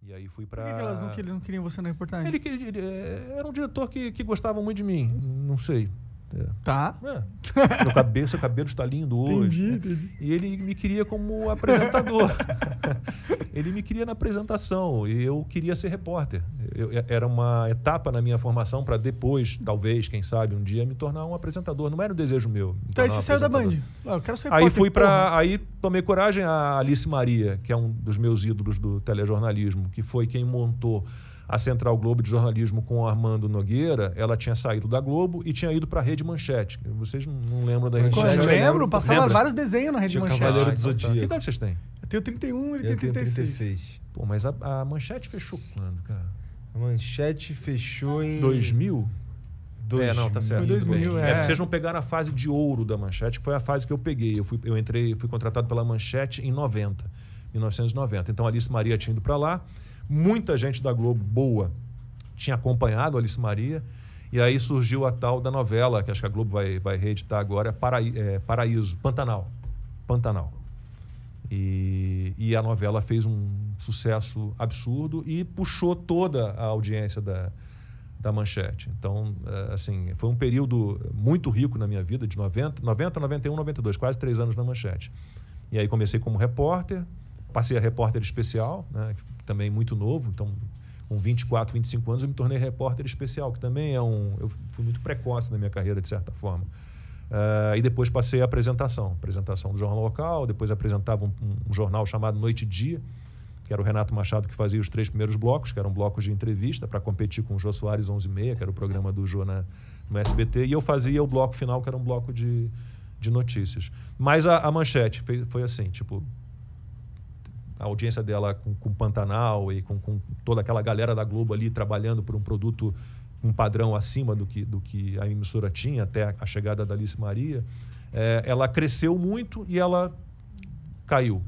E aí fui Por pra... que eles não queriam você na reportagem? Ele era um diretor que gostava muito de mim. Não sei. Tá. Seu cabelo está lindo hoje. Entendi. E ele me queria como apresentador. Ele me queria na apresentação e eu queria ser repórter. Era uma etapa na minha formação para depois, talvez, quem sabe, um dia me tornar um apresentador. Não era um desejo meu. Então aí você saiu da Band. Eu quero ser repórter. Aí aí tomei coragem, a Alice Maria, que é um dos meus ídolos do telejornalismo, que foi quem montou a Central Globo de Jornalismo com o Armando Nogueira. Ela tinha saído da Globo e tinha ido para a Rede Manchete. Vocês não lembram da Rede Manchete? Eu lembro, passava vários desenhos na Rede Manchete. Cavaleiro do Zodíaco. Que idade vocês têm? Eu tenho 31 e ele tem 36. Pô, mas a Manchete fechou quando, cara? A Manchete fechou em... 2000? Não, tá certo. Foi 2000, Vocês não pegaram a fase de ouro da Manchete, que foi a fase que eu peguei. Eu fui contratado pela Manchete em 1990. Então a Alice Maria tinha ido para lá. Muita gente da Globo boa tinha acompanhado a Alice Maria. E aí surgiu a tal da novela, que acho que a Globo vai reeditar agora, Paraíso, Pantanal. E a novela fez um sucesso absurdo e puxou toda a audiência da Manchete. Então, assim, foi um período muito rico na minha vida, de 90, 91, 92, quase 3 anos na Manchete. E aí comecei como repórter, passei a repórter especial, né, também muito novo, então com 24, 25 anos eu me tornei repórter especial, que também eu fui muito precoce na minha carreira, de certa forma. E depois passei a apresentação do jornal local, depois apresentava um jornal chamado Noite e Dia, que era o Renato Machado que fazia os 3 primeiros blocos, que eram blocos de entrevista, para competir com o Jô Soares 11h30, que era o programa do Jô no SBT, e eu fazia o bloco final, que era um bloco de notícias. Mas a Manchete foi assim, tipo, a audiência dela com Pantanal e com toda aquela galera da Globo ali trabalhando por um produto, um padrão acima do que a emissora tinha, até a chegada da Alice Maria, ela cresceu muito e ela caiu.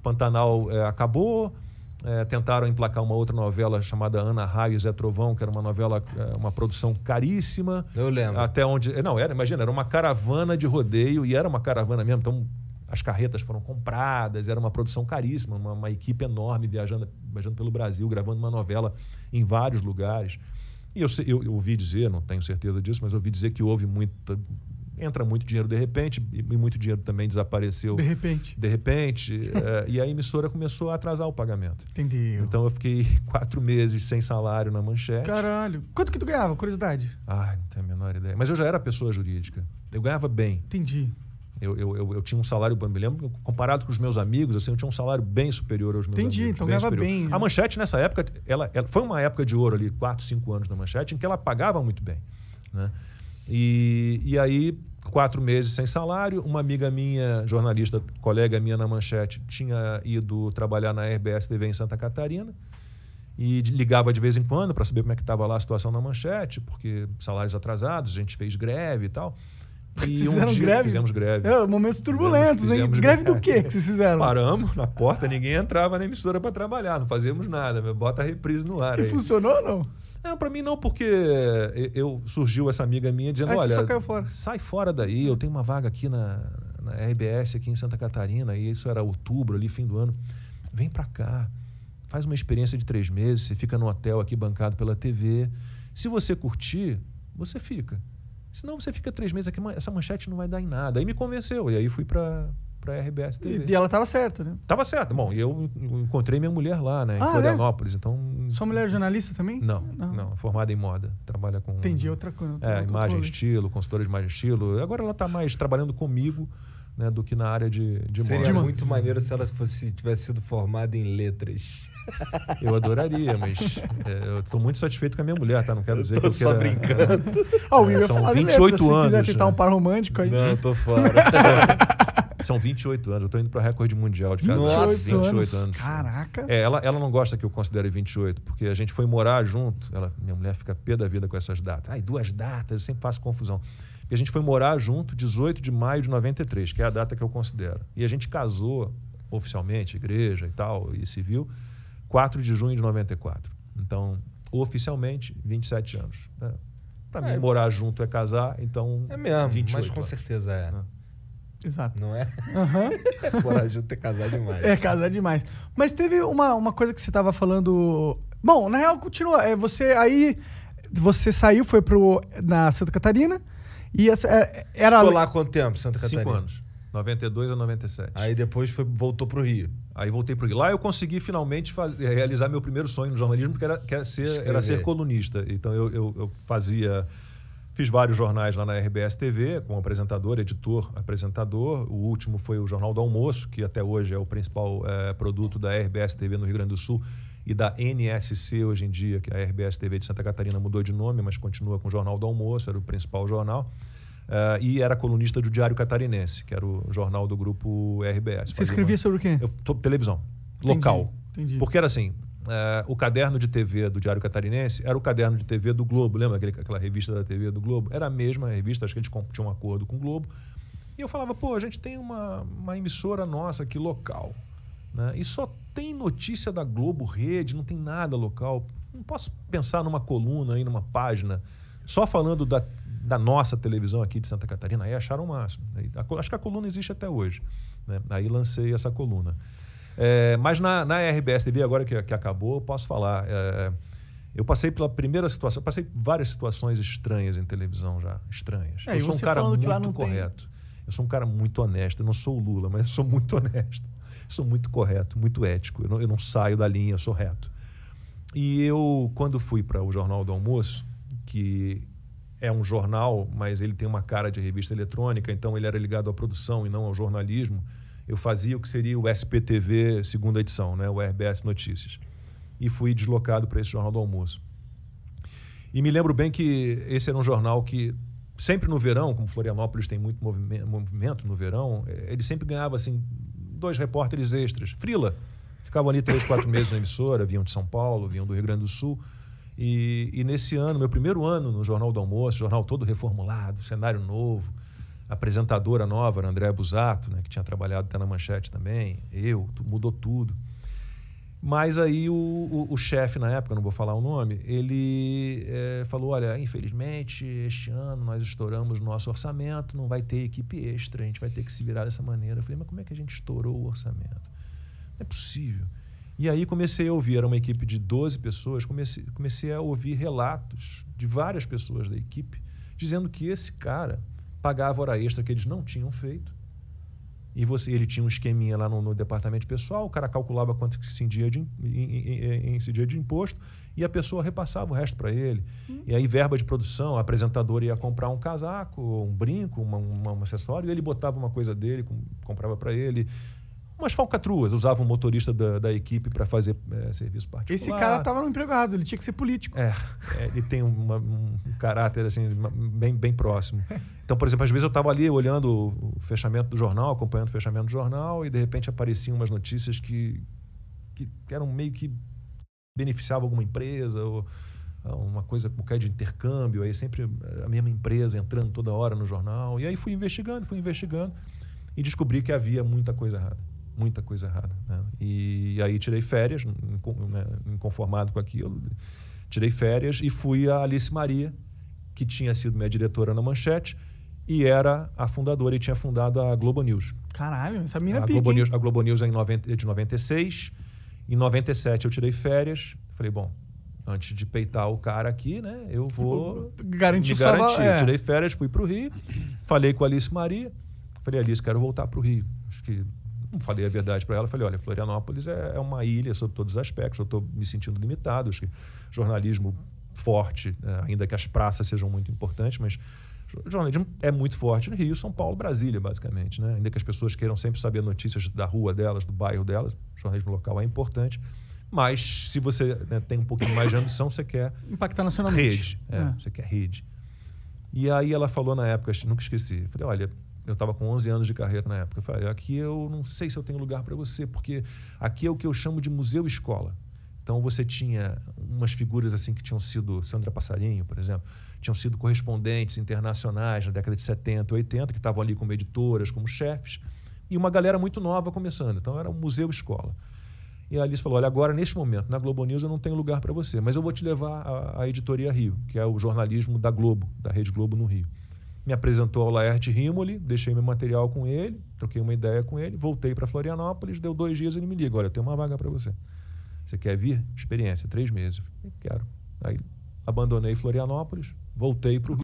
Pantanal acabou, tentaram emplacar uma outra novela chamada Ana Raio e Zé Trovão, que era uma novela, uma produção caríssima. Eu lembro. Até onde... Imagina, era uma caravana de rodeio, e era uma caravana mesmo, então as carretas foram compradas, era uma produção caríssima, uma equipe enorme viajando pelo Brasil, gravando uma novela em vários lugares. E eu ouvi dizer, não tenho certeza disso, mas ouvi dizer que houve entra muito dinheiro de repente, e muito dinheiro também desapareceu de repente, e a emissora começou a atrasar o pagamento. Entendeu. Então eu fiquei 4 meses sem salário na Manchete. Caralho. Quanto que tu ganhava, curiosidade? Não tenho a menor ideia. Mas eu já era pessoa jurídica. Eu ganhava bem. Entendi. Eu tinha um salário, me lembro, comparado com os meus amigos, assim, eu tinha um salário bem superior aos meus amigos. Entendi, então ganhava bem. A Manchete, nessa época, ela foi uma época de ouro ali, 4, 5 anos da Manchete, em que ela pagava muito bem, né? E aí, 4 meses sem salário, uma amiga minha, jornalista, colega minha na Manchete, tinha ido trabalhar na RBS TV em Santa Catarina e ligava de vez em quando para saber como é que estava lá a situação na Manchete, porque salários atrasados, a gente fez greve e tal. E fizemos greve. Momentos turbulentos, hein? Greve do quê que vocês fizeram? Paramos na porta, ninguém entrava na emissora para trabalhar, não fazíamos nada. Bota a reprise no ar. E funcionou ou não? Não, para mim não, porque surgiu essa amiga minha dizendo, olha, só caiu fora. Sai fora daí, eu tenho uma vaga aqui na RBS, aqui em Santa Catarina, e isso era outubro, ali, fim do ano. Vem para cá, faz uma experiência de 3 meses, você fica no hotel aqui bancado pela TV. Se você curtir, você fica. Senão você fica 3 meses aqui, essa Manchete não vai dar em nada. Aí me convenceu, e aí fui para a RBS TV. E ela estava certa, né? Tava certa. Bom, eu encontrei minha mulher lá, né, em Florianópolis. Então, sua mulher é jornalista também? Não, formada em moda. Trabalha com... Entendi, outra coisa. Imagem, estilo, consultora de imagem e estilo. Agora ela está mais trabalhando comigo, né, do que na área de moda. Seria muito maneiro se ela tivesse sido formada em letras. Eu adoraria, mas eu estou muito satisfeito com a minha mulher, tá? Não quero dizer que eu só brincando. São 28 anos. Se quiser tentar um par romântico aí. Não, tô fora. São 28 anos. Eu tô indo para recorde mundial de casal. Nossa, 28 anos. Caraca. Ela não gosta que eu considere 28, porque a gente foi morar junto. Minha mulher fica pé da vida com essas datas. 2 datas, eu sempre faço confusão. Porque a gente foi morar junto 18 de maio de 93, que é a data que eu considero. E a gente casou oficialmente, igreja e tal, e civil, 4 de junho de 94. Então, oficialmente, 27 anos. Para mim, morar junto é casar, então... É mesmo, 28, mas com certeza é. Exato. Não é? Aham. Corajoso ter casado demais. É, casar demais. Mas teve uma coisa que você tava falando... Bom, na real, continua. Você saiu, foi na Santa Catarina e era... Ficou lá há quanto tempo, Santa Catarina? 5 anos. 92 a 97. Aí depois voltou pro Rio. Aí voltei para o Rio. Lá eu consegui finalmente realizar meu primeiro sonho no jornalismo, que era ser colunista. Então eu fiz vários jornais lá na RBS TV, como apresentador, editor, apresentador. O último foi o Jornal do Almoço, que até hoje é o principal produto da RBS TV no Rio Grande do Sul e da NSC hoje em dia, que a RBS TV de Santa Catarina mudou de nome, mas continua com o Jornal do Almoço, era o principal jornal. E era colunista do Diário Catarinense, que era o jornal do grupo RBS. Você escrevia sobre o quê? Televisão, local. Entendi. Porque era assim, o caderno de TV do Diário Catarinense era o caderno de TV do Globo. Lembra aquela revista da TV do Globo? Era a mesma revista, acho que eles tinham um acordo com o Globo. E eu falava, pô, a gente tem uma emissora nossa aqui local, né? E só tem notícia da Globo Rede, não tem nada local. Não posso pensar numa coluna aí, numa página, só falando da nossa televisão aqui de Santa Catarina. Aí acharam o máximo. Acho que a coluna existe até hoje, né? Aí lancei essa coluna. Mas na RBS TV, agora que acabou, eu posso falar. Eu passei pela primeira situação, passei várias situações estranhas em televisão já. Estranhas. Eu sou um cara muito correto. Eu sou um cara muito honesto. Eu não sou o Lula, mas eu sou muito honesto. Eu sou muito correto, muito ético. Eu não saio da linha, eu sou reto. E eu, quando fui para o Jornal do Almoço, que é um jornal, mas ele tem uma cara de revista eletrônica, então ele era ligado à produção e não ao jornalismo, eu fazia o que seria o SPTV segunda edição, né? O RBS Notícias. E fui deslocado para esse Jornal do Almoço. E me lembro bem que esse era um jornal que, sempre no verão, como Florianópolis tem muito movimento no verão, ele sempre ganhava assim 2 repórteres extras. Frila. Ficavam ali 3, 4 meses na emissora, vinham de São Paulo, vinham do Rio Grande do Sul. E nesse ano, meu primeiro ano no Jornal do Almoço, jornal todo reformulado, cenário novo, apresentadora nova, a Andréa Busato, né, que tinha trabalhado até na Manchete também, mudou tudo. Mas aí o chefe na época, não vou falar o nome, ele falou, olha, infelizmente este ano nós estouramos nosso orçamento, não vai ter equipe extra, a gente vai ter que se virar dessa maneira. Eu falei, mas como é que a gente estourou o orçamento? Não é possível. E aí comecei a ouvir, era uma equipe de 12 pessoas, comecei a ouvir relatos de várias pessoas da equipe dizendo que esse cara pagava hora extra que eles não tinham feito. E ele tinha um esqueminha lá no departamento pessoal, o cara calculava quanto que se incidia de imposto e a pessoa repassava o resto para ele. E aí verba de produção, a apresentadora ia comprar um casaco, um brinco, um acessório, e ele botava uma coisa dele, comprava para ele. Umas falcatruas, usava um motorista da equipe para fazer serviço particular. Esse cara estava no emprego errado, ele tinha que ser político. Ele tem um caráter assim, bem próximo. Então, por exemplo, às vezes eu estava ali olhando o fechamento do jornal, acompanhando o fechamento do jornal, e de repente apareciam umas notícias que eram meio que beneficiavam alguma empresa, ou uma coisa qualquer de intercâmbio, aí sempre a mesma empresa entrando toda hora no jornal. E aí fui investigando, e descobri que havia muita coisa errada. Muita coisa errada, né? E aí tirei férias, inconformado com aquilo, tirei férias e fui a Alice Maria, que tinha sido minha diretora na Manchete e era a fundadora e tinha fundado a Globo News. Caralho, essa mina é pica, A Globo News é de 96, em 97 eu tirei férias, falei, bom, antes de peitar o cara aqui, né, eu vou me garantir. Tirei férias, fui para o Rio, falei com a Alice Maria, falei, Alice, quero voltar para o Rio. Acho que não falei a verdade para ela. Falei, olha, Florianópolis é uma ilha sob todos os aspectos. Eu estou me sentindo limitado. Acho que jornalismo forte, ainda que as praças sejam muito importantes, mas jornalismo é muito forte no Rio, São Paulo, Brasília, basicamente, né? Ainda que as pessoas queiram sempre saber notícias da rua delas, do bairro delas, jornalismo local é importante. Mas se você tem um pouquinho mais de ambição, você quer impactar nacionalmente. Rede. Você quer rede. E aí ela falou na época, nunca esqueci, eu falei, olha, eu estava com 11 anos de carreira na época. Eu falei, aqui eu não sei se eu tenho lugar para você, porque aqui é o que eu chamo de museu-escola. Então você tinha umas figuras assim que tinham sido, Sandra Passarinho, por exemplo, tinham sido correspondentes internacionais na década de 70, 80, que estavam ali como editoras, como chefes, e uma galera muito nova começando. Então era um museu-escola. E a Alice falou, olha, agora neste momento, na Globo News eu não tenho lugar para você, mas eu vou te levar à Editoria Rio, que é o jornalismo da Globo, da Rede Globo no Rio. me apresentou ao Laerte Rimoli, deixei meu material com ele, troquei uma ideia com ele, voltei para Florianópolis, deu 2 dias, ele me liga, olha, eu tenho uma vaga para você. Você quer vir? Experiência, 3 meses. Eu falei, quero. Aí abandonei Florianópolis, voltei para o Rio.